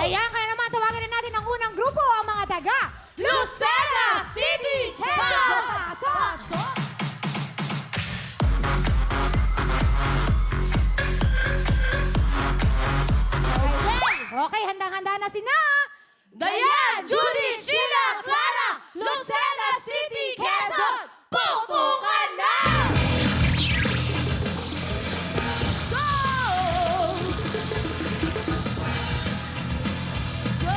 Ayan, kaya naman tawagin na natin ang unang grupo, ang mga taga Lucena City, Quezon! Okay, handang-handa na sina Dayan, Judy, Sheila, Clara, Lucena City, Quezon! Pupukan na! Go! Go!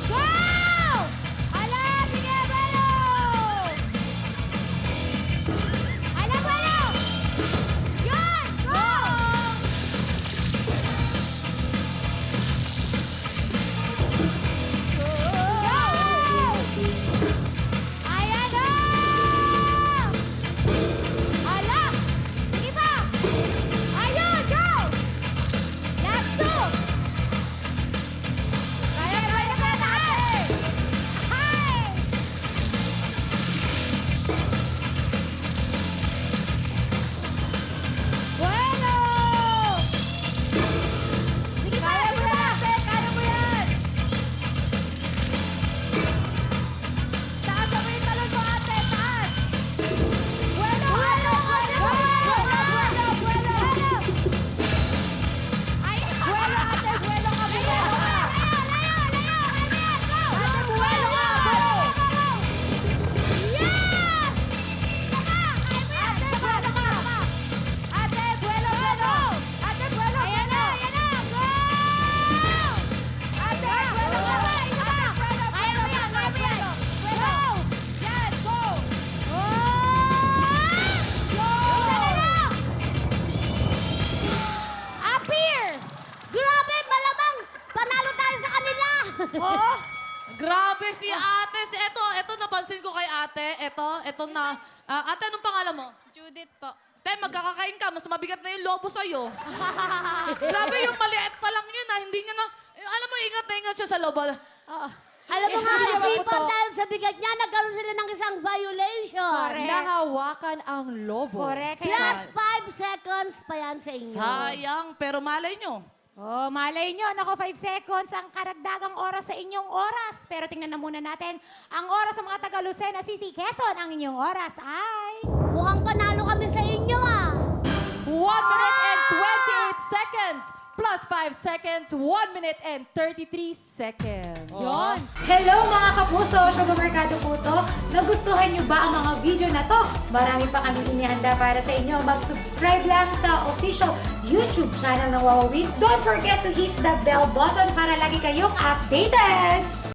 Go! Ala, sige, Belo! Ala, Belo! Yun! Go! Ayan na! Ala! Sige pa! Ayun! Go! Last two! Kaya na natin! Hi! Bueno! Sige pa! Kaya mo yan! Kaya mo yan! Taas mo yung talon mo, ate! Taas! Bueno! Bueno! Bueno! Bueno! Bueno! Ay! Bueno, ate! Bueno ka! Bueno ka! Layo! Layo! Go! Ate! Bueno ka! Go! Yes! Saka! Ate! Bueno ka! Ate! Bueno! Bueno! Ate! Bueno! Ayan na! Ayan na! Go! Ate! Bueno ka! Kaya mo yan! Kaya mo yan! Go! Yes! Go! Go! Appear! Grabe! Malamang! Panalo tayo sa kanila! Oo! Grabe si ate. Ito napansin ko kay ate. Ito na. Ate, anong pangalan mo? Judith po. Te, magkakakain ka. Mas mabigat na yung lobo sa'yo. Grabe yung maliit pa lang yun Hindi niya na... alam mo, ingat na ingat siya sa lobo. Alam mo nga, isipan dahil sa bigat niya, nagkaroon sila ng isang violation. Correct. Nahawakan ang lobo. Correct. Plus Kaya... 5 seconds pa yan sa inyo. Sayang, pero malay nyo. Oh, malay nyo, nako 5 seconds ang karagdagang oras sa inyong oras. Pero tingnan na muna natin ang oras sa mga taga Lucena City, Quezon. Ang inyong oras ay... Mukhang panalo kami sa inyo, ah. 1 minute and 28 seconds. Plus 5 seconds, 1 minute and 33 seconds. Yun. Hello mga kapuso! Sugar Mercado po to. Nagustuhan niyo ba ang mga video na to? Marami pa kami inihanda para sa inyo. Mag-subscribe lang sa official YouTube channel ng Wowowin. Don't forget to hit the bell button para lagi kayong updated!